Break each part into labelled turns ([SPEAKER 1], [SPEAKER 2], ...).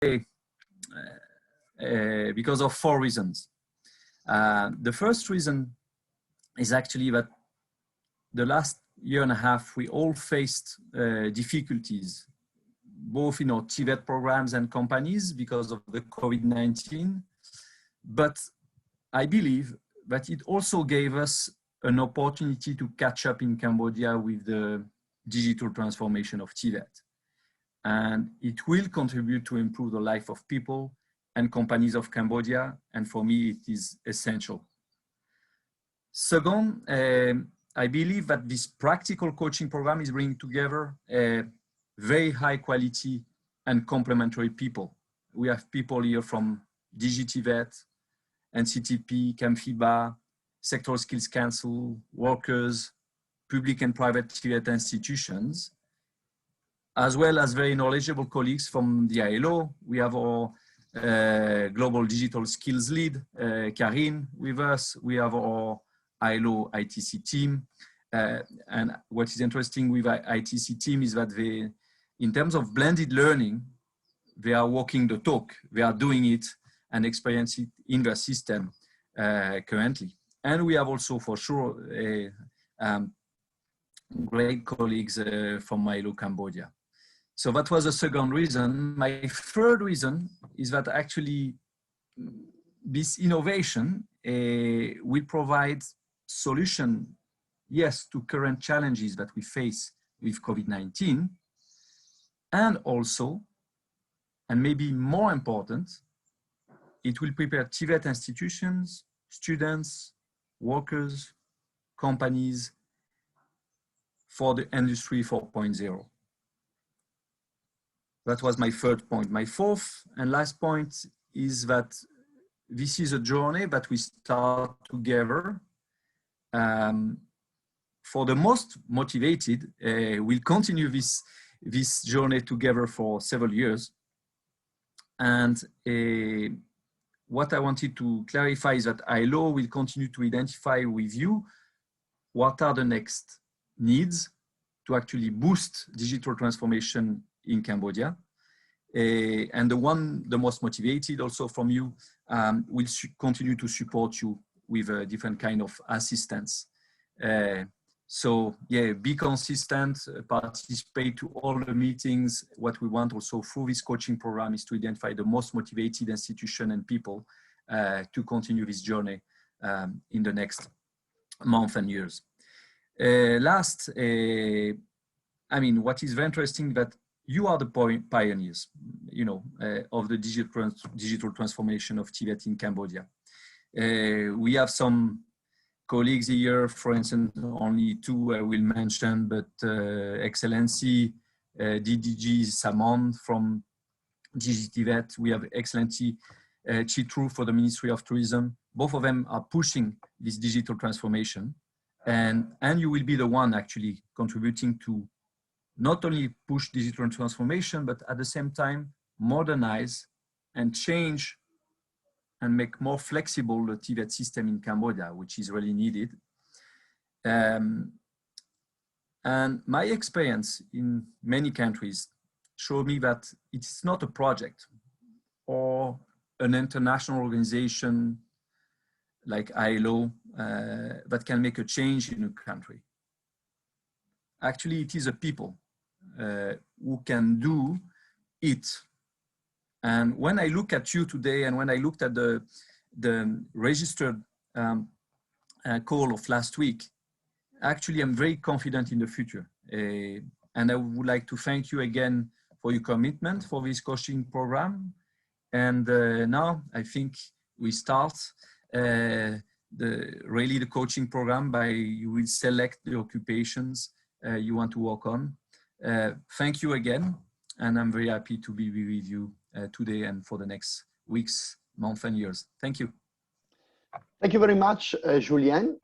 [SPEAKER 1] because of 4 reasons. The first reason is actually that the last year and a half, we all faced difficulties, both in our TVET programs and companies because of the COVID-19. But I believe that it also gave us an opportunity to catch up in Cambodia with the digital transformation of TVET. And it will contribute to improve the life of people and companies of Cambodia. And for me, it is essential. Second, I believe that this practical coaching program is bringing together very high quality and complementary people. We have people here from DigiTVET, NCTP, CAMFIBA, Sectoral Skills Council, workers, public and private TVET institutions, as well as very knowledgeable colleagues from the ILO. We have our Global Digital Skills Lead, Karin, with us. We have our ILO ITC team. And what is interesting with ITC team is that they, in terms of blended learning, they are walking the talk. They are doing it and experience it in their system currently. And we have also, for sure, great colleagues from ILO Cambodia. So that was the second reason. My third reason is that actually this innovation will provide solution, yes, to current challenges that we face with COVID-19, and also, and maybe more important, it will prepare TVET institutions, students, workers, companies for the Industry 4.0. That was my third point. My fourth and last point is that this is a journey that we start together. For the most motivated, we'll continue this journey together for several years. And what I wanted to clarify is that ILO will continue to identify with you what are the next needs to actually boost digital transformation in Cambodia. And the most motivated also from you will continue to support you with different kind of assistance. So yeah, be consistent, participate to all the meetings. What we want also through this coaching program is to identify the most motivated institution and people to continue this journey in the next month and years. Last, I mean, what is very interesting that you are the pioneers, you know, of the digital transformation of TVET in Cambodia. We have some colleagues here, for instance, only 2 I will mention, but Excellency DDG Samon from DigiTVET. We have Excellency Chitru for the Ministry of Tourism. Both of them are pushing this digital transformation. And you will be the one actually contributing to not only push digital transformation, but at the same time, modernize and change and make more flexible the TVET system in Cambodia, which is really needed. And my experience in many countries showed me that it's not a project or an international organization like ILO that can make a change in a country. Actually, it is a people who can do it. And when I look at you today, and when I looked at the registered call of last week, actually I'm very confident in the future. And I would like to thank you again for your commitment for this coaching program. And now I think we start really the coaching program by you will select the occupations you want to work on. Thank you again, and I'm very happy to be with you today and for the next weeks, months and years. Thank you.
[SPEAKER 2] Thank you very much, Julien.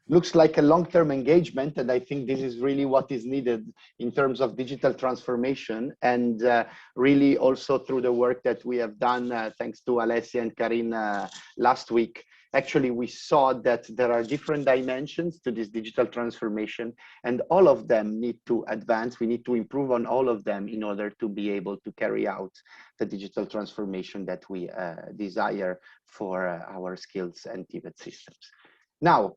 [SPEAKER 2] Looks like a long-term engagement, and I think this is really what is needed in terms of digital transformation, and really also through the work that we have done thanks to Alessia and Karin last week. Actually, we saw that there are different dimensions to this digital transformation, and all of them need to advance. We need to improve on all of them in order to be able to carry out the digital transformation that we desire for our skills and TVET systems. Now,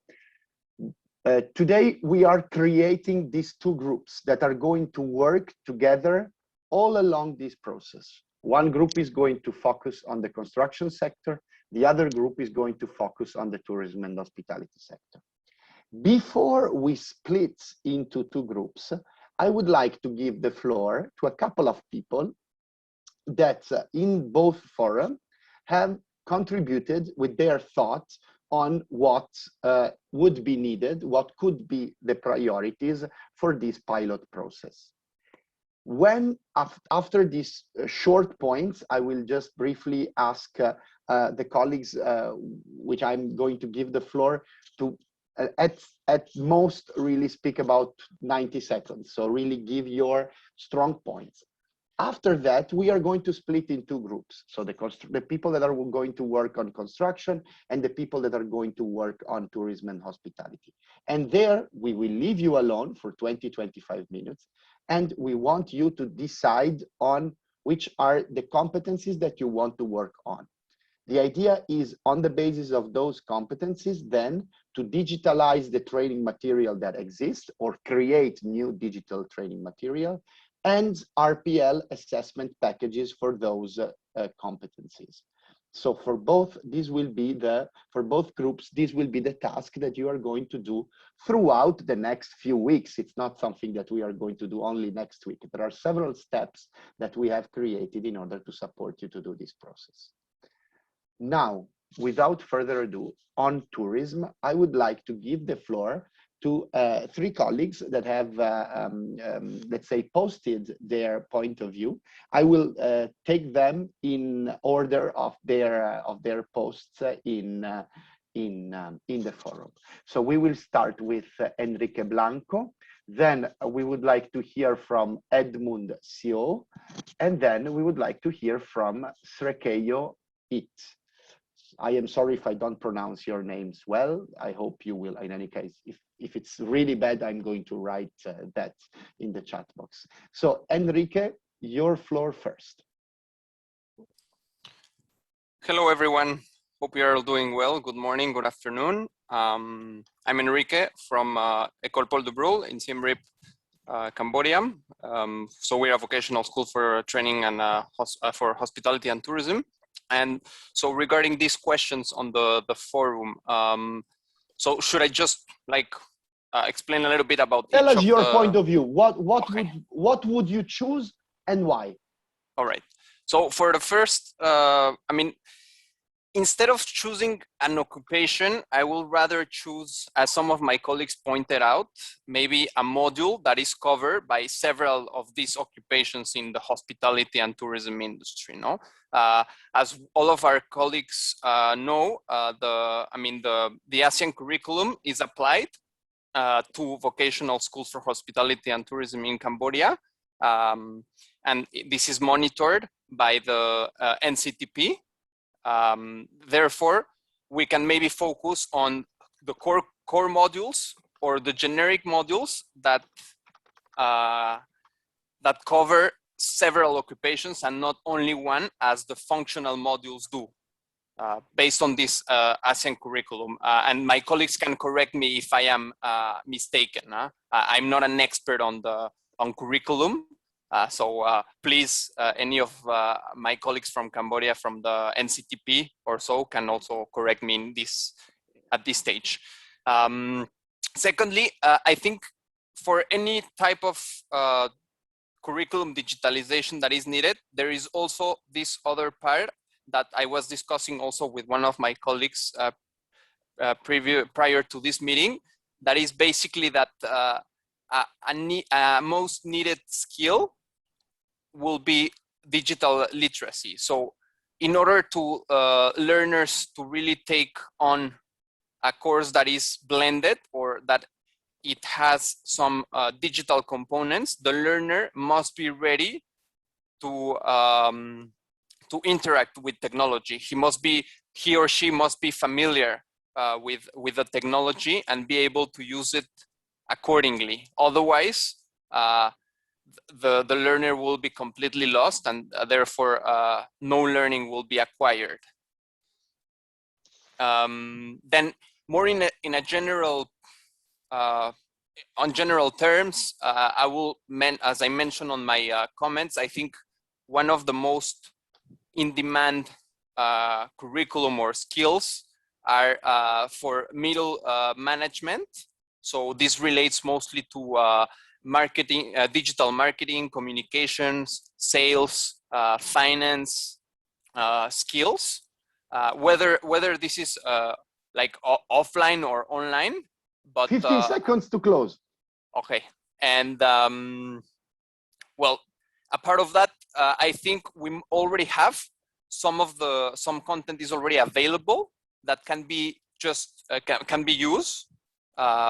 [SPEAKER 2] today we are creating these two groups that are going to work together all along this process. One group is going to focus on the construction sector. The other group is going to focus on the tourism and hospitality sector. Before we split into two groups, I would like to give the floor to a couple of people that in both forums have contributed with their thoughts on what would be needed, what could be the priorities for this pilot process. When after these short points, I will just briefly ask the colleagues, which I'm going to give the floor to, at most really speak about 90 seconds. So really give your strong points. After that, we are going to split in two groups. So the people that are going to work on construction and the people that are going to work on tourism and hospitality. And there we will leave you alone for 20-25 minutes. And we want you to decide on which are the competencies that you want to work on. The idea is on the basis of those competencies, then to digitalize the training material that exists or create new digital training material and RPL assessment packages for those competencies. So for both, for both groups, this will be the task that you are going to do throughout the next few weeks. It's not something that we are going to do only next week. There are several steps that we have created in order to support you to do this process. Now, without further ado, on tourism, I would like to give the floor to three colleagues that have, let's say, posted their point of view. I will take them in order of their posts in the forum. So we will start with Enrique Blanco. Then we would like to hear from Edmund Sio, and then we would like to hear from Srekeyo It. I am sorry if I don't pronounce your names well. I hope you will. In any case, if it's really bad, I'm going to write that in the chat box. So Enrique, your floor first.
[SPEAKER 3] Hello, everyone. Hope you're all doing well. Good morning, good afternoon. I'm Enrique from École Paul de Brule in Siem Reap, Cambodia. So we're a vocational school for training and for hospitality and tourism. And so regarding these questions on the forum, so should I just like explain a little bit about
[SPEAKER 2] Tell
[SPEAKER 3] each
[SPEAKER 2] us
[SPEAKER 3] of
[SPEAKER 2] your
[SPEAKER 3] the...
[SPEAKER 2] point of view. What would you choose and why?
[SPEAKER 3] All right. So for the first, I mean, instead of choosing an occupation, I will rather choose, as some of my colleagues pointed out, maybe a module that is covered by several of these occupations in the hospitality and tourism industry. No, as all of our colleagues know, the ASEAN curriculum is applied to vocational schools for hospitality and tourism in Cambodia, and this is monitored by the NCTP. Therefore, we can maybe focus on the core modules or the generic modules that that cover several occupations and not only one, as the functional modules do, based on this ASEAN curriculum. And my colleagues can correct me if I am mistaken. I'm not an expert on curriculum. So please, any of my colleagues from Cambodia, from the NCTP or so, can also correct me in this at this stage. Secondly, I think for any type of curriculum digitalization that is needed, there is also this other part that I was discussing also with one of my colleagues prior to this meeting. That is basically that a most needed skill will be digital literacy. So in order to learners to really take on a course that is blended or that it has some digital components, the learner must be ready to interact with technology. He or she must be familiar with the technology and be able to use it accordingly. Otherwise, the learner will be completely lost, and therefore no learning will be acquired. Then more in a general on general terms, I will as I mentioned on my comments, I think one of the most in-demand curriculum or skills are for middle management. So this relates mostly to marketing, digital marketing, communications, sales, finance skills. Whether this is like offline or online, but
[SPEAKER 2] 15 seconds to close.
[SPEAKER 3] Okay, and well, a part of that, I think we already have some content is already available that can be just can be used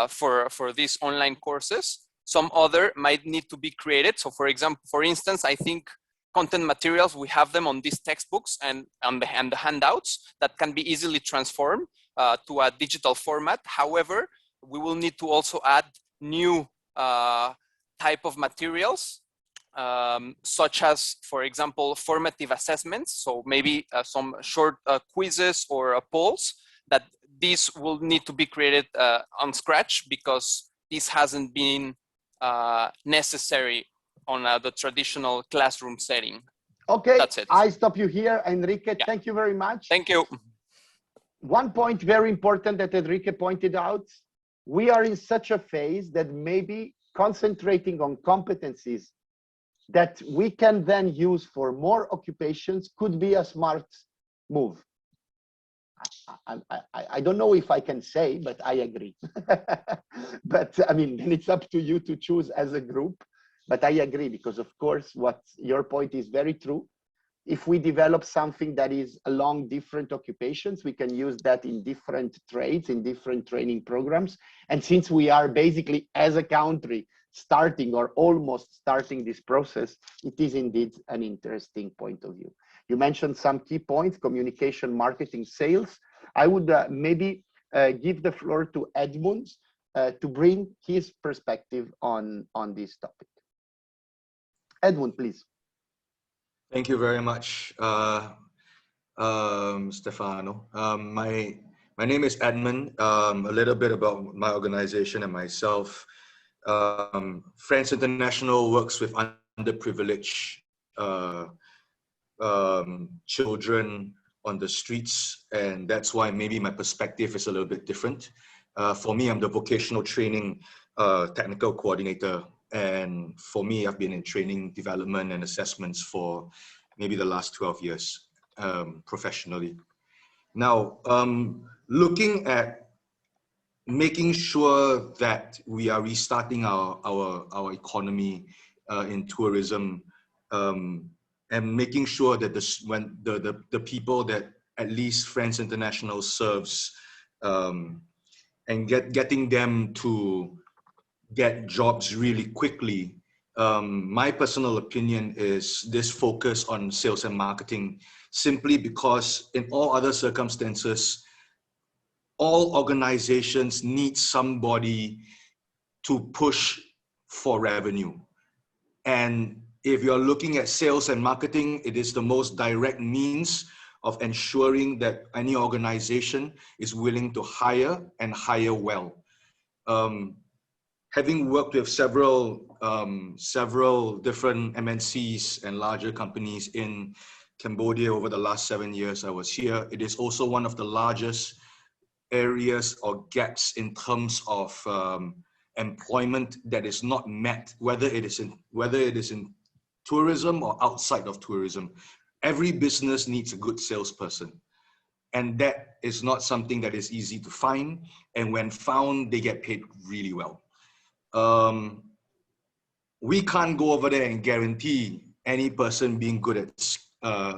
[SPEAKER 3] for these online courses. Some other might need to be created. So, for instance, I think content materials, we have them on these textbooks and the handouts that can be easily transformed to a digital format. However, we will need to also add new type of materials, such as, for example, formative assessments. So maybe some short quizzes or polls that these will need to be created on scratch, because this hasn't been necessary on the traditional classroom setting.
[SPEAKER 2] Okay,
[SPEAKER 3] that's it.
[SPEAKER 2] I stop you here, Enrique.
[SPEAKER 3] Yeah.
[SPEAKER 2] Thank you very much.
[SPEAKER 3] Thank you.
[SPEAKER 2] One point very important that Enrique pointed out, we are in such a phase that maybe concentrating on competencies that we can then use for more occupations could be a smart move. I don't know if I can say, but I agree. But I mean, then it's up to you to choose as a group. But I agree, because of course, what your point is very true. If we develop something that is along different occupations, we can use that in different trades, in different training programs. And since we are basically, as a country, starting or almost starting this process, it is indeed an interesting point of view. You mentioned some key points: communication, marketing, sales. I would maybe give the floor to Edmund to bring his perspective on this topic. Edmund, please.
[SPEAKER 4] Thank you very much, Stefano. My name is Edmund. A little bit about my organization and myself. Friends International works with underprivileged children on the streets, and that's why maybe my perspective is a little bit different. For me, I'm the vocational training technical coordinator, and for me, I've been in training development and assessments for maybe the last 12 years professionally. Now, looking at making sure that we are restarting our economy in tourism, and making sure that the people that at least Friends International serves, and getting them to get jobs really quickly. My personal opinion is this focus on sales and marketing, simply because in all other circumstances, all organizations need somebody to push for revenue. And if you're looking at sales and marketing, it is the most direct means of ensuring that any organization is willing to hire and hire well. Having worked with several different MNCs and larger companies in Cambodia over the last 7 years I was here, it is also one of the largest areas or gaps in terms of employment that is not met, whether it is in tourism or outside of tourism. Every business needs a good salesperson, and that is not something that is easy to find. And when found, they get paid really well. We can't go over there and guarantee any person being good at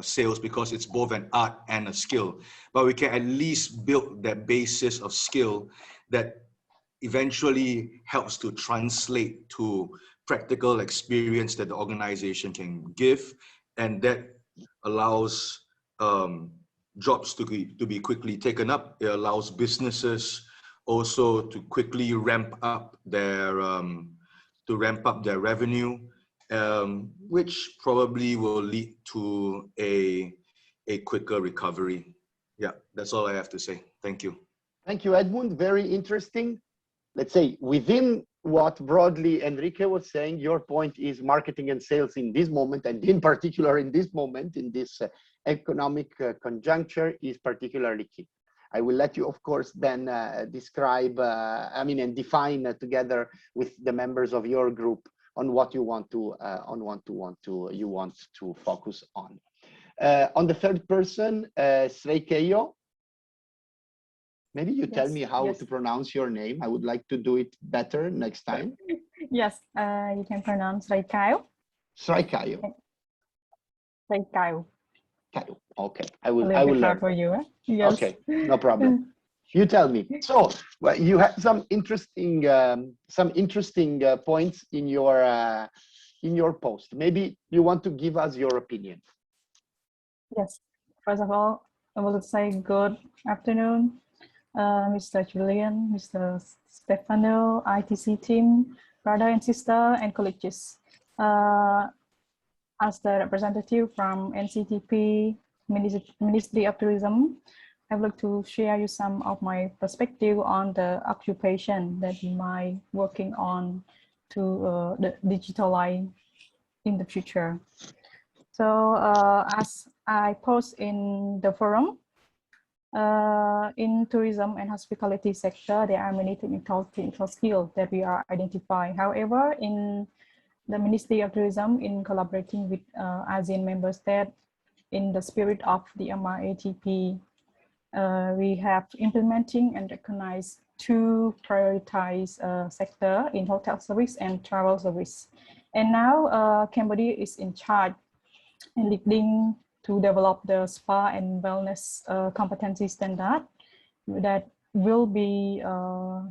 [SPEAKER 4] sales, because it's both an art and a skill, but we can at least build that basis of skill that eventually helps to translate to practical experience that the organization can give, and that allows jobs to be quickly taken up. It allows businesses also to quickly ramp up their revenue, which probably will lead to a quicker recovery. Yeah, that's all I have to say. Thank you.
[SPEAKER 2] Thank you, Edmund. Very interesting. Let's say within what broadly Enrique was saying, your point is marketing and sales in this moment, and in particular in this moment, in this economic conjuncture, is particularly key. I will let you, of course, then describe, and define together with the members of your group on what you want to focus on. On the third person, Sreikeyo. Maybe you tell me how to pronounce your name. I would like to do it better next time.
[SPEAKER 5] Yes, you can pronounce Sreikayo.
[SPEAKER 2] Sreikayo.
[SPEAKER 5] Sreikayo.
[SPEAKER 2] Okay, I will learn.
[SPEAKER 5] For you. Yes.
[SPEAKER 2] Okay, no problem. You tell me. So, well, you have some interesting points in your post. Maybe you want to give us your opinion.
[SPEAKER 5] Yes. First of all, I would say good afternoon, Mr. Julian, Mr. Stefano, ITC team, brother and sister, and colleagues. As the representative from NCTP, Ministry of Tourism, I would like to share you some of my perspective on the occupation that we might working on to digitalize in the future. So as I post in the forum, in tourism and hospitality sector, there are many technical skills that we are identifying. However, in the Ministry of Tourism, in collaborating with ASEAN member states, in the spirit of the MRATP, we have implementing and recognized two prioritized sector in hotel service and travel service. And now Cambodia is in charge and leading to develop the spa and wellness competency standard that will be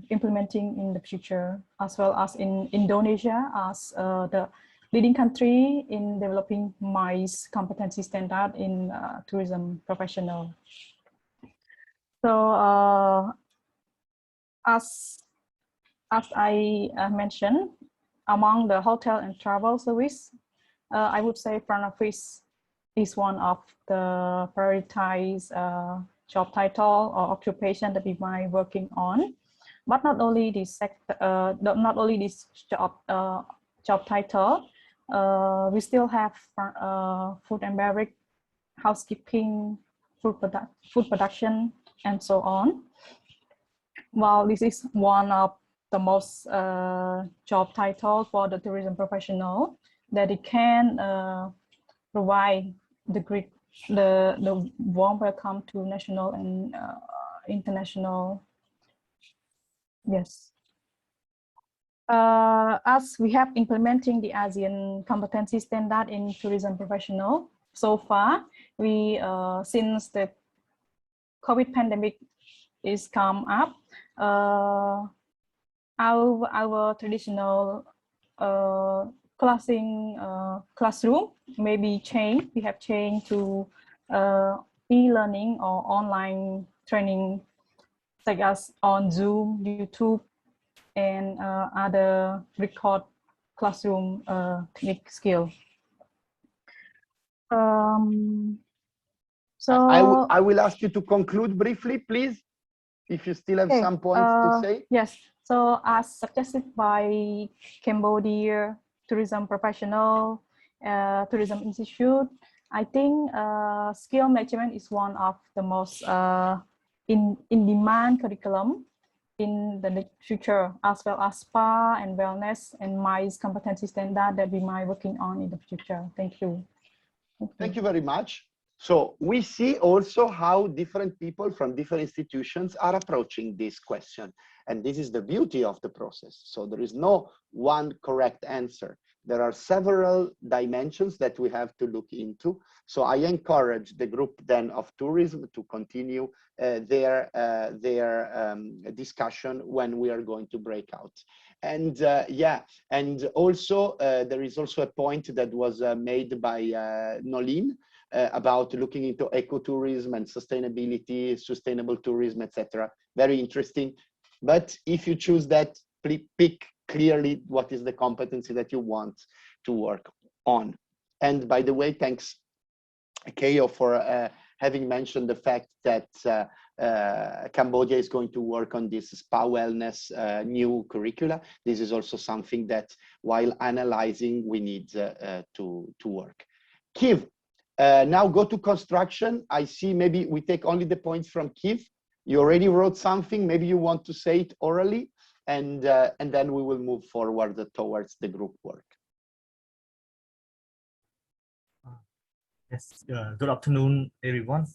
[SPEAKER 5] implementing in the future, as well as in Indonesia as the leading country in developing MICE competency standard in tourism professional. So as I mentioned, among the hotel and travel service, I would say front office is one of the prioritized job title or occupation that we might working on. But not only this sector, not only this job title, we still have food and beverage, housekeeping, food production, and so on. While this is one of the most job title for the tourism professional, that it can provide the warm welcome to national and international. Yes. As we have implementing the ASEAN competency standard in tourism professional, so far we since the COVID pandemic is come up, our traditional classroom maybe changed. We have changed to e-learning or online training, such as on Zoom, YouTube, and other record classroom technique skill. So
[SPEAKER 2] I will ask you to conclude briefly, please, if you still have some points to say.
[SPEAKER 5] Yes. So as suggested by Cambodia Tourism Professional Tourism Institute, I think skill management is one of the most in demand curriculum in the future, as well as spa and wellness and MICE competency standard that we might working on in the future. Thank you.
[SPEAKER 2] Thank you very much. So we see also how different people from different institutions are approaching this question. And this is the beauty of the process. So there is no one correct answer. There are several dimensions that we have to look into. So I encourage the group then of tourism to continue their discussion when we are going to break out. And yeah, and also there is also a point that was made by Nolin about looking into ecotourism and sustainability, sustainable tourism, etc. Very interesting. But if you choose that, pick clearly what is the competency that you want to work on. And by the way, thanks, Keio, for having mentioned the fact that Cambodia is going to work on this spa wellness new curricula. This is also something that, while analyzing, we need to work. Kiv, now go to construction. I see maybe we take only the points from Kiv. You already wrote something. Maybe you want to say it orally, and then we will move forward towards the group work.
[SPEAKER 6] Yes, good afternoon, everyone.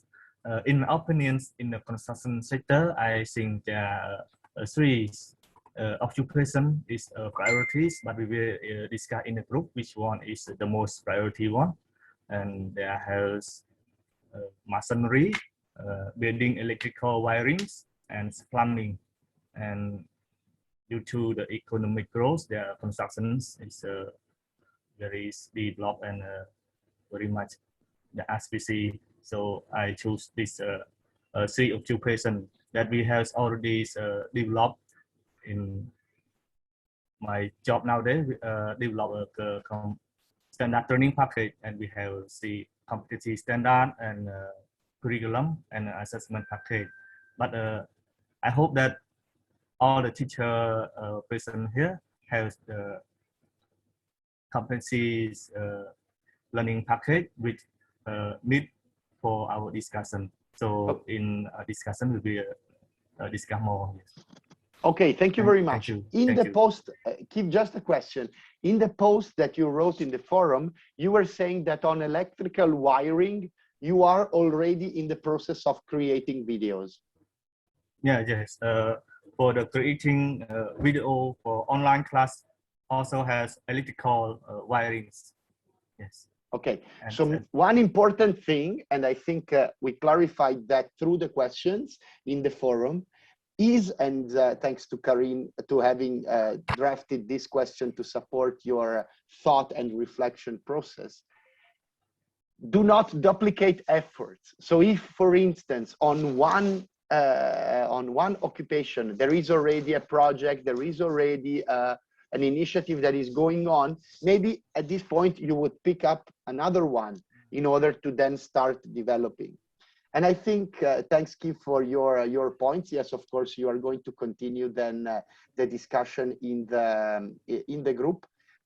[SPEAKER 6] In my opinion, in the construction sector, I think there are three occupations is priorities, but we will discuss in the group which one is the most priority one. And there has masonry, building electrical wirings, and plumbing. And due to the economic growth, their constructions is very developed and very much the SPC. So I choose this three occupation that we have already developed in my job nowadays. We develop a standard training package, and we have the competency standard and curriculum and assessment package. But I hope that all the teacher present here has the competencies learning package which need for our discussion. So in discussion, we will discuss more. Yes.
[SPEAKER 2] Okay, thank you very much. In the post, keep just a question. In the post that you wrote in the forum, you were saying that on electrical wiring, you are already in the process of creating videos.
[SPEAKER 6] Yeah, yes. For the creating video for online class also has electrical wirings. Yes.
[SPEAKER 2] Okay, so one important thing, and I think we clarified that through the questions in the forum, is, and thanks to Karin to having drafted this question to support your thought and reflection process, do not duplicate efforts. So if, for instance, on one occupation, there is already a project, there is already an initiative that is going on, maybe at this point you would pick up another one in order to then start developing. And I think, thanks, Keith, for your points. Yes, of course, you are going to continue then the discussion in the group.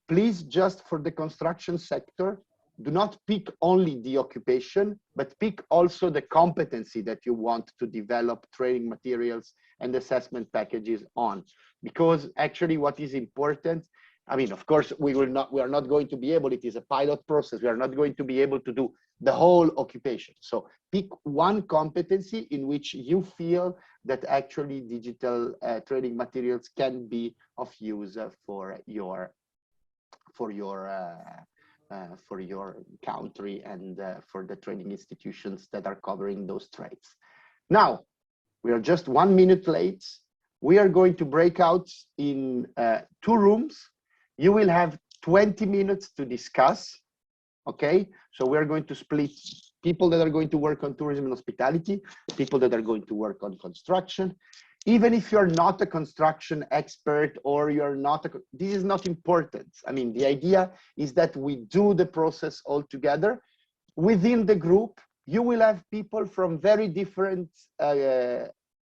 [SPEAKER 2] Please, just for the construction sector, do not pick only the occupation, but pick also the competency that you want to develop training materials and assessment packages on. Because actually what is important, I mean, of course, we are not going to be able, it is a pilot process, we are not going to be able to do the whole occupation. So pick one competency in which you feel that actually digital training materials can be of use for your country and for the training institutions that are covering those trades. Now, we are just 1 minute late. We are going to break out in 2 rooms. You will have 20 minutes to discuss, okay? So we are going to split people that are going to work on tourism and hospitality, people that are going to work on construction. Even if you're not a construction expert or you're not, this is not important. I mean, the idea is that we do the process all together. Within the group, you will have people from very different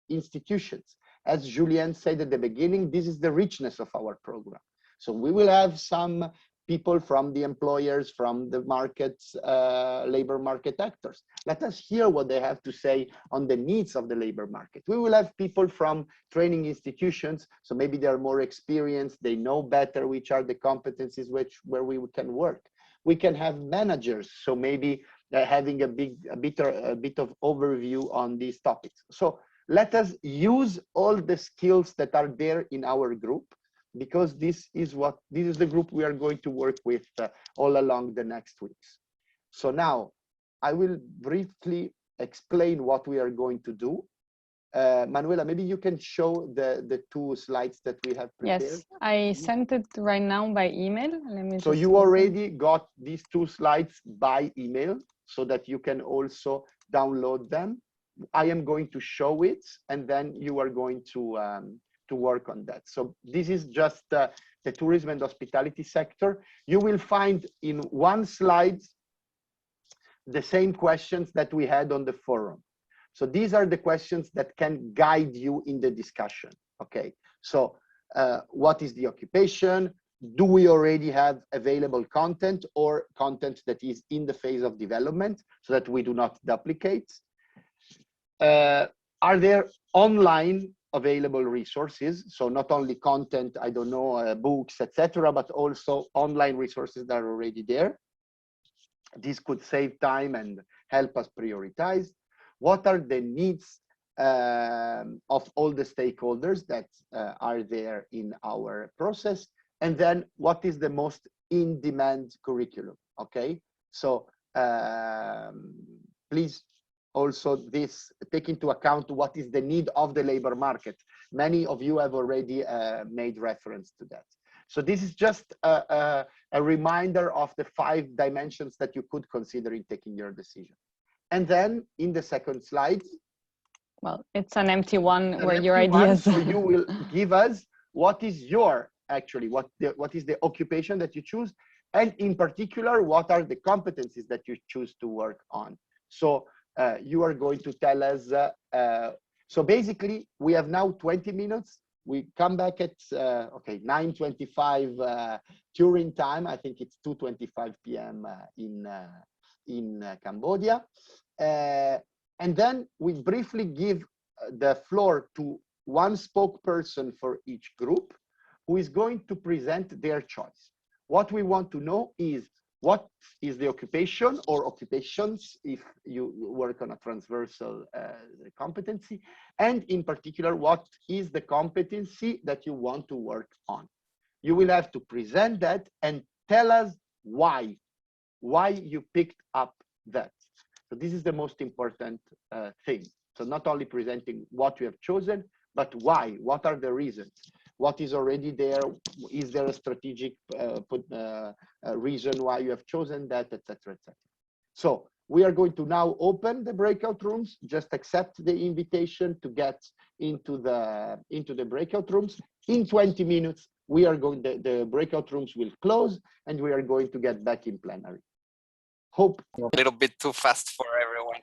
[SPEAKER 2] institutions. As Julien said at the beginning, this is the richness of our program. So we will have some people from the employers, from the markets, labor market actors. Let us hear what they have to say on the needs of the labor market. We will have people from training institutions, so maybe they're more experienced, they know better which are the competencies where we can work. We can have managers, so maybe having a bit of overview on these topics. So let us use all the skills that are there in our group, because this is the group we are going to work with all along the next weeks. So now I will briefly explain what we are going to do. Manuela, maybe you can show the 2 slides that we have prepared.
[SPEAKER 7] Yes, I sent it right now by email. Let me
[SPEAKER 2] so you already got these 2 slides by email. so that you can also download them. I am going to show it, and then you are going to work on that. So this is just the tourism and hospitality sector. You will find in one slide the same questions that we had on the forum. So these are the questions that can guide you in the discussion. Okay, so what is the occupation? Do we already have available content or content that is in the phase of development so that we do not duplicate? Are there online available resources? So not only content, I don't know, books, etc., but also online resources that are already there. This could save time and help us prioritize. What are the needs of all the stakeholders that are there in our process? And then what is the most in-demand curriculum? Okay, so please also this take into account what is the need of the labor market. Many of you have already made reference to that. So this is just a reminder of the 5 dimensions that you could consider in taking your decision. And then in the second slide,
[SPEAKER 7] well, it's an empty one where your ideas.
[SPEAKER 2] So you will give us what is your actually what is the occupation that you choose, and in particular what are the competencies that you choose to work on. So you are going to tell us. So basically, we have now 20 minutes. We come back at okay 9:25 Turin time. I think it's 2:25 p.m. In Cambodia, and then we briefly give the floor to one spokesperson for each group, who is going to present their choice. What we want to know is what is the occupation or occupations if you work on a transversal competency, and in particular, what is the competency that you want to work on. You will have to present that and tell us why you picked up that. So this is the most important thing. So not only presenting what you have chosen, but why, what are the reasons? What is already there? Is there a strategic reason why you have chosen that, etc., etc. So we are going to now open the breakout rooms. Just accept the invitation to get into the breakout rooms. In 20 minutes, we are going. The breakout rooms will close, and we are going to get back in plenary. Hope
[SPEAKER 3] a little bit too fast for everyone.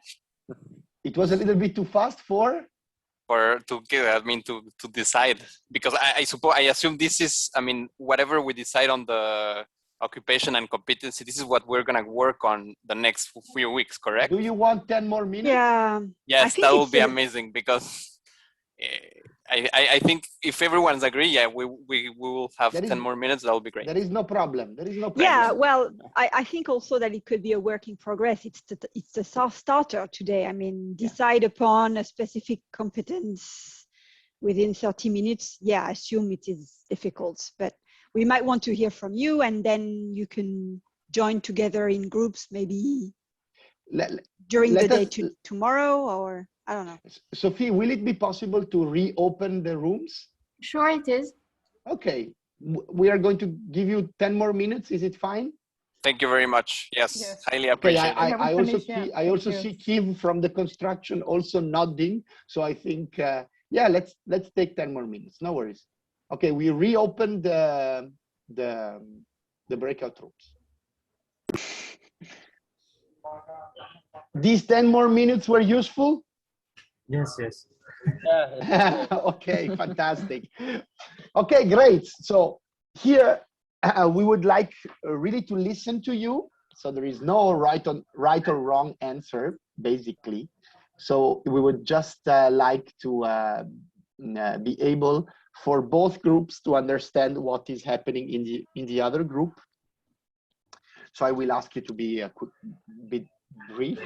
[SPEAKER 2] It was a little bit too fast for.
[SPEAKER 3] To decide, because I assume this is, whatever we decide on the occupation and competency, this is what we're gonna work on the next few weeks, correct?
[SPEAKER 2] Do you want 10 more minutes?
[SPEAKER 8] Yeah.
[SPEAKER 3] Yes, that will be amazing, because I think if everyone's agree, yeah, we will have 10 more minutes. That will be great.
[SPEAKER 2] There is no problem. There is no problem.
[SPEAKER 8] Yeah, well, I think also that it could be a work in progress. It's the soft starter today. I mean, decide upon a specific competence within 30 minutes. Yeah, I assume it is difficult, but we might want to hear from you, and then you can join together in groups, maybe during the day tomorrow, or I don't know.
[SPEAKER 2] Sophie, will it be possible to reopen the rooms?
[SPEAKER 9] Sure, it is.
[SPEAKER 2] Okay, we are going to give you 10 more minutes. Is it fine?
[SPEAKER 3] Thank you very much. Yes. Highly appreciate
[SPEAKER 2] it. I also see Kim from the construction also nodding. So I think, yeah, let's take 10 more minutes. No worries. Okay, we reopened the breakout rooms. These 10 more minutes were useful?
[SPEAKER 6] Yes.
[SPEAKER 2] Okay, fantastic. Okay, great. So here we would like really to listen to you. So there is no right or wrong answer, basically. So we would just like to be able for both groups to understand what is happening in the other group. So I will ask you to be a bit brief.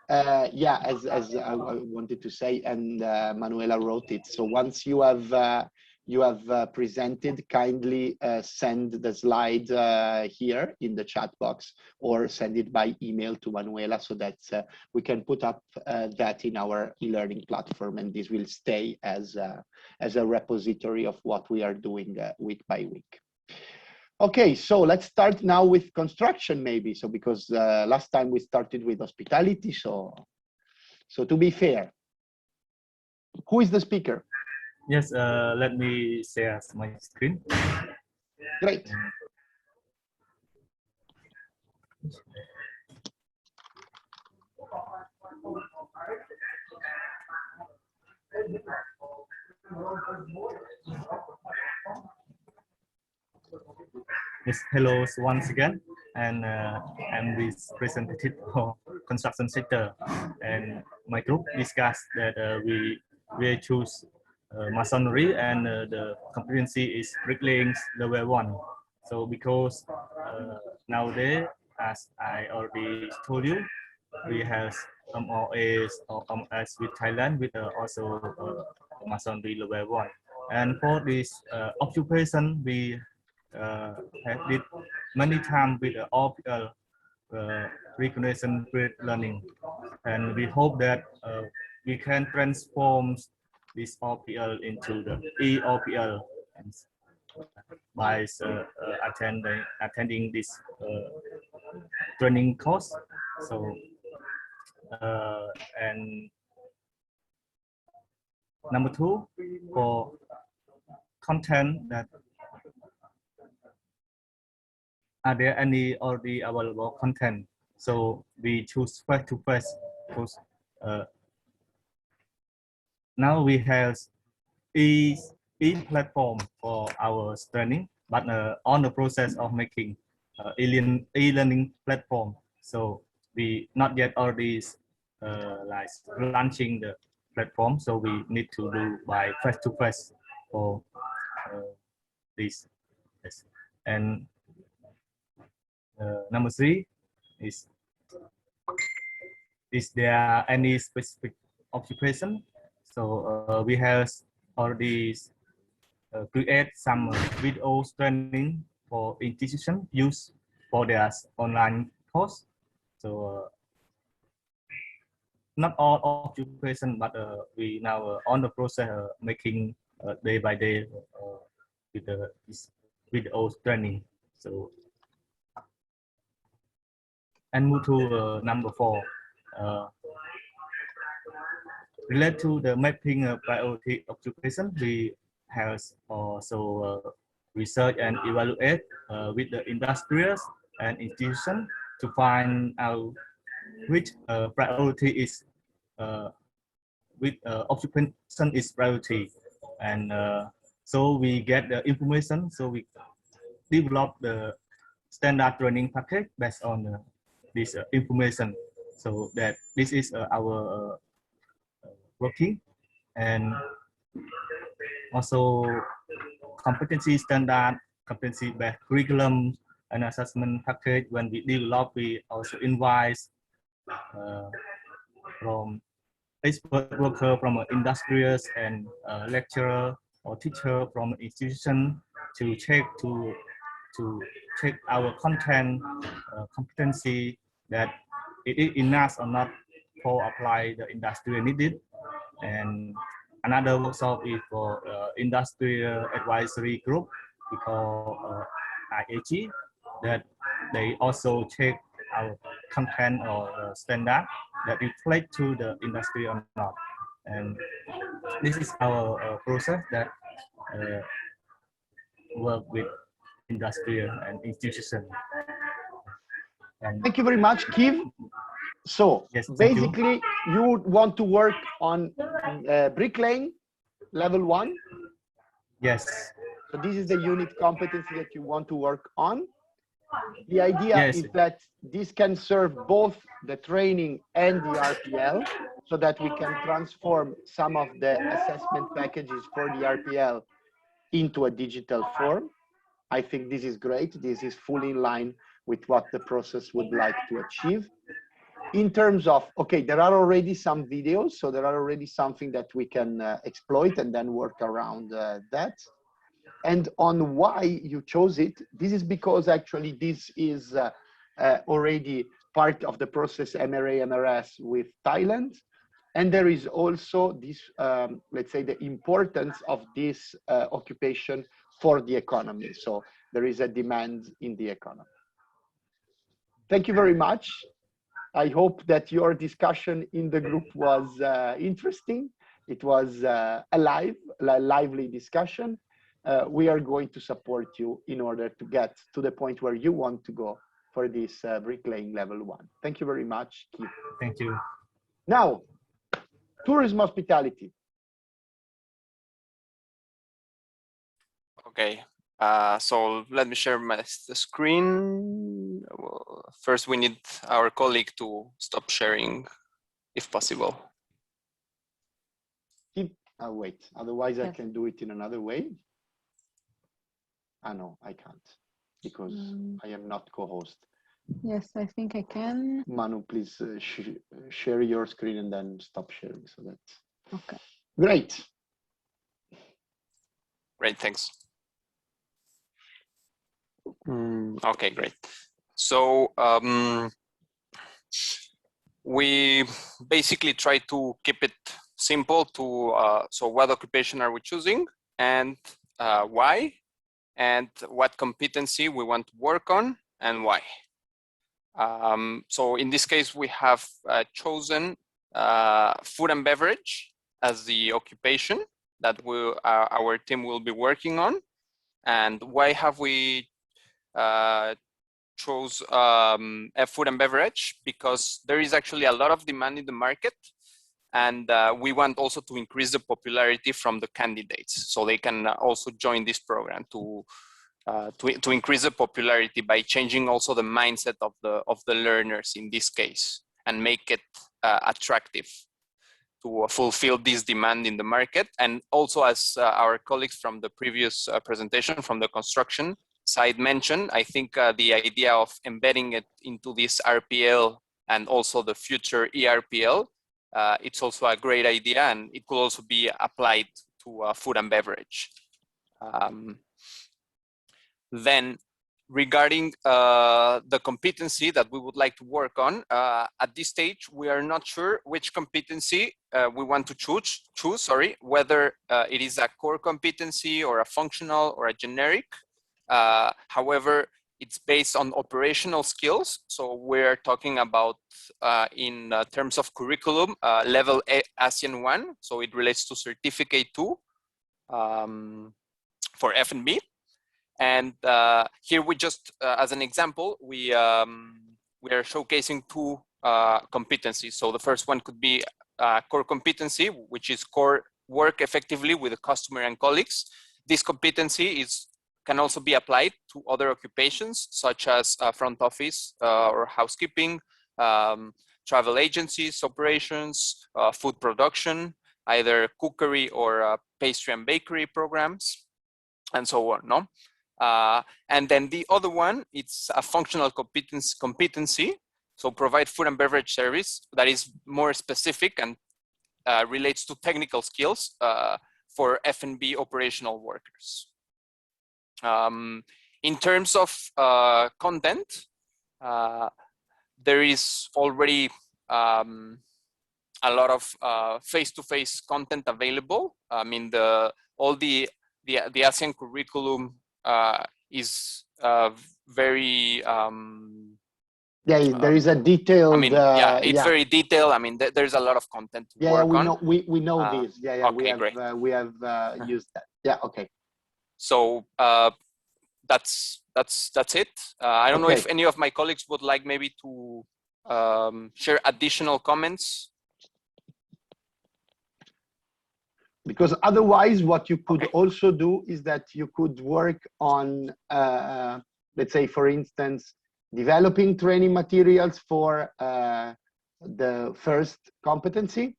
[SPEAKER 2] Yeah, as I wanted to say, and Manuela wrote it. So once you have presented, kindly send the slide here in the chat box, or send it by email to Manuela, so that we can put up that in our e-learning platform, and this will stay as a repository of what we are doing week by week. Okay, so let's start now with construction maybe. So because last time we started with hospitality, so to be fair, who is the speaker?
[SPEAKER 6] Yes, let me share my screen.
[SPEAKER 2] Great.
[SPEAKER 6] Yes, hello once again, and I'm the representative for construction sector, and my group discussed that we choose masonry, and the competency is bricklaying level 1. So because nowadays, as I already told you, we have MOAs or MOS with Thailand with also masonry level 1, and for this occupation we have did many times with OPL recognition grade learning, and we hope that we can transform this OPL into the EOPL by attending this training course. So and number 2, for content, that are there any already available content? So we choose face-to-face because now we have e-platform for our training, but on the process of making e-learning platform. So we not yet already like launching the platform. So we need to do by face-to-face for this. Yes. And number 3 is there any specific occupation? So we have already create some video training for institution use for their online course. So not all occupation, but we now on the process making day by day with this video training. So and move to number 4. Related to the mapping priority occupation, we have also research and evaluate with the industries and institutions to find out which priority is with occupation is priority, and so we get the information. So we develop the standard training package based on this information. So that this is our working, and also competency standard, competency-based curriculum and assessment package. When we develop, we also invite from expert worker from industrials and lecturer or teacher from institution to check our content competency, that it is enough or not for apply the industrial needed. And another workshop is for industrial advisory group, we call IAG, that they also check our content or standard that reflect to the industry or not. And this is our process that work with industrial and institution. And
[SPEAKER 2] thank you very much, Kiv. So yes, basically you would want to work on bricklaying level 1.
[SPEAKER 6] Yes.
[SPEAKER 2] So this is the unit competency that you want to work on. The idea is that this can serve both the training and the RPL, so that we can transform some of the assessment packages for the RPL into a digital form. I think this is great. This is fully in line with what the process would like to achieve. In terms of, okay, there are already some videos, so there are already something that we can exploit and then work around that. And on why you chose it, this is because actually this is already part of the process MRA, MRS with Thailand. And there is also this, let's say, the importance of this occupation for the economy. So there is a demand in the economy. Thank you very much. I hope that your discussion in the group was interesting. It was a lively discussion. We are going to support you in order to get to the point where you want to go for this bricklaying level 1. Thank you very much, Keith.
[SPEAKER 6] Thank you.
[SPEAKER 2] Now, tourism hospitality.
[SPEAKER 3] Okay, so let me share the screen. Well, first, we need our colleague to stop sharing, if possible.
[SPEAKER 2] Wait, otherwise I
[SPEAKER 7] Yes.
[SPEAKER 2] can do it in another way. No, I can't, because I am not co-host.
[SPEAKER 7] Yes, I think I can.
[SPEAKER 2] Manu, please share your screen and then stop sharing. So that's
[SPEAKER 7] Okay.
[SPEAKER 2] great.
[SPEAKER 3] Great, thanks. Okay, great. So we basically try to keep it simple to, so what occupation are we choosing, and why, and what competency we want to work on, and why. So in this case, we have chosen food and beverage as the occupation that our team will be working on. And why have we chose food and beverage? Because there is actually a lot of demand in the market, and we want also to increase the popularity from the candidates, so they can also join this program to increase the popularity by changing also the mindset of the learners in this case, and make it attractive to fulfill this demand in the market. And also, as our colleagues from the previous presentation from the construction side mentioned, I think the idea of embedding it into this RPL and also the future ERPL, it's also a great idea, and it could also be applied to food and beverage. Then, regarding the competency that we would like to work on, at this stage, we are not sure which competency we want to choose, whether it is a core competency or a functional or a generic. However, it's based on operational skills. So we're talking about, in terms of curriculum, level ASEAN 1. So it relates to certificate 2 for F&B. And here we just, as an example, we are showcasing 2 competencies. So the first one could be core competency, which is core work effectively with the customer and colleagues. This competency can also be applied to other occupations, such as front office or housekeeping, travel agencies, operations, food production, either cookery or pastry and bakery programs, and so on. No? And then the other one, it's a functional competency. So provide food and beverage service that is more specific and relates to technical skills for F&B operational workers. In terms of content, there is already a lot of face-to-face content available. I mean, all the ASEAN curriculum is very
[SPEAKER 2] yeah, there is a detailed.
[SPEAKER 3] I mean, yeah, it's very detailed. I mean, there's a lot of content to work on.
[SPEAKER 2] We know this. Yeah,
[SPEAKER 3] okay,
[SPEAKER 2] we have used that. Yeah, okay.
[SPEAKER 3] So that's it. I don't know if any of my colleagues would like maybe to share additional comments.
[SPEAKER 2] Because otherwise, what you could also do is that you could work on, let's say, for instance, developing training materials for the first competency,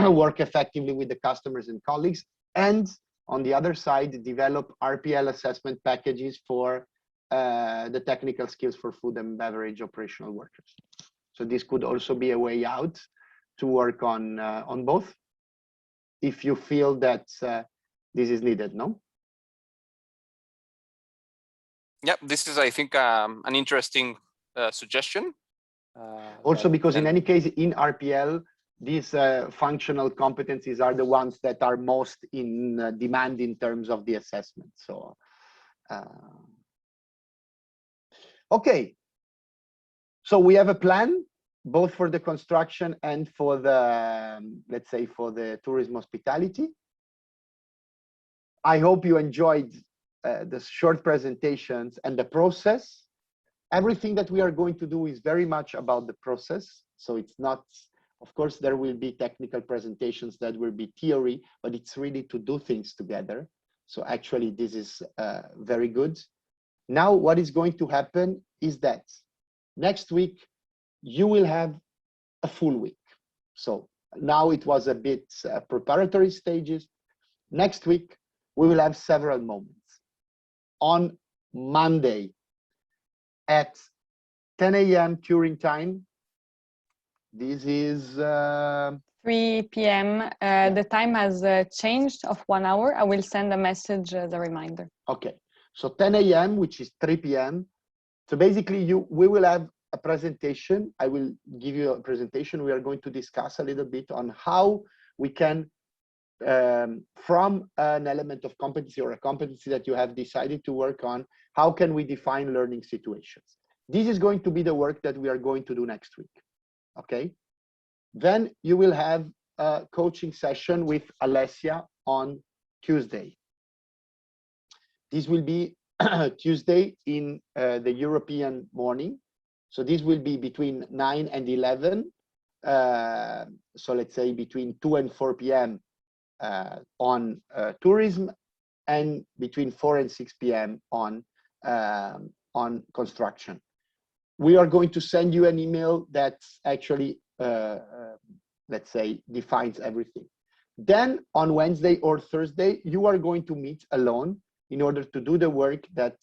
[SPEAKER 2] work effectively with the customers and colleagues, and on the other side, develop RPL assessment packages for the technical skills for food and beverage operational workers. So this could also be a way out to work on both, if you feel that this is needed, no?
[SPEAKER 3] Yeah, this is, I think, an interesting suggestion.
[SPEAKER 2] Also, because in any case, in RPL, these functional competencies are the ones that are most in demand in terms of the assessment. So Okay, so we have a plan both for the construction and for the, let's say, for the tourism hospitality. I hope you enjoyed the short presentations and the process. Everything that we are going to do is very much about the process. So it's not, of course, there will be technical presentations that will be theory, but it's really to do things together. So actually, this is very good. Now, what is going to happen is that next week, you will have a full week. So now it was a bit preparatory stages. Next week, we will have several moments. On Monday at 10 a.m. Turin time, this is
[SPEAKER 7] 3 p.m. The time has changed of 1 hour. I will send a message as a reminder.
[SPEAKER 2] Okay, so 10 a.m., which is 3 p.m. So basically, we will have a presentation. I will give you a presentation. We are going to discuss a little bit on how we can, from an element of competency or a competency that you have decided to work on, how can we define learning situations? This is going to be the work that we are going to do next week. Okay. Then you will have a coaching session with Alessia on Tuesday. This will be Tuesday in the European morning. So this will be between 9 and 11. So let's say between 2 and 4 p.m. On tourism, and between 4 and 6 p.m. on construction. We are going to send you an email that actually, let's say, defines everything. Then on Wednesday or Thursday, you are going to meet alone in order to do the work that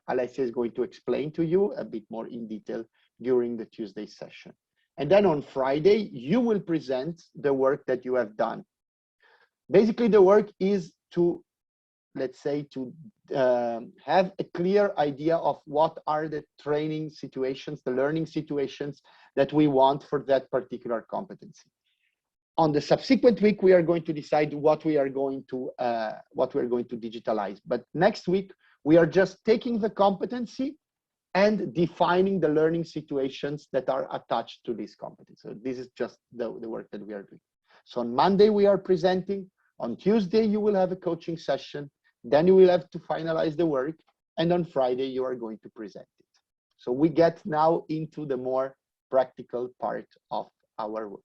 [SPEAKER 2] Alessia is going to explain to you a bit more in detail during the Tuesday session. And then on Friday, you will present the work that you have done. Basically, the work is to, let's say, to have a clear idea of what are the training situations, the learning situations that we want for that particular competency. On the subsequent week, we are going to decide what we are going to digitalize. But next week, we are just taking the competency and defining the learning situations that are attached to this competency. So this is just the work that we are doing. So on Monday, we are presenting. On Tuesday, you will have a coaching session. Then you will have to finalize the work. And on Friday, you are going to present it. So we get now into the more practical part of our work.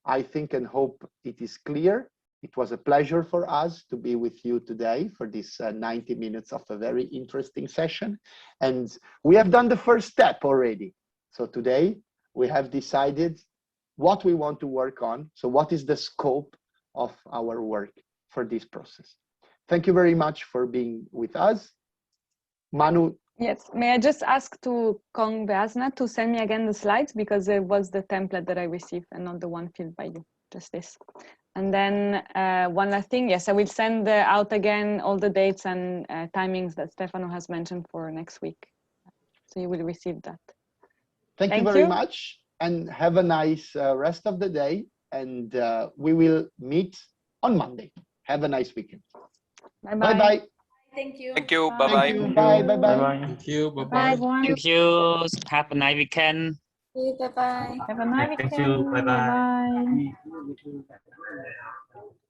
[SPEAKER 2] I think and hope it is clear. It was a pleasure for us to be with you today for this 90 minutes of a very interesting session. And we have done the first step already. So today we have decided what we want to work on. So what is the scope of our work for this process? Thank you very much for being with us. Manu.
[SPEAKER 7] Yes, may I just ask to Kong Beasna to send me again the slides, because it was the template that I received and not the one filled by you, just this. And then one last thing, yes, I will send out again all the dates and timings that Stefano has mentioned for next week. So you will receive that.
[SPEAKER 2] Thank you very much, and have a nice rest of the day. And we will meet on Monday. Have a nice weekend.
[SPEAKER 7] Bye-bye.
[SPEAKER 2] Bye-bye.
[SPEAKER 9] Thank you.
[SPEAKER 3] Thank you. Bye-bye.
[SPEAKER 2] Bye. Bye-bye.
[SPEAKER 10] Thank you.
[SPEAKER 5] Bye,
[SPEAKER 10] Bye-bye.
[SPEAKER 5] everyone.
[SPEAKER 11] Thank you. Have a nice weekend.
[SPEAKER 9] Bye-bye.
[SPEAKER 5] Have a nice
[SPEAKER 6] Thank
[SPEAKER 5] weekend.
[SPEAKER 6] you. Bye-bye.
[SPEAKER 5] Bye-bye.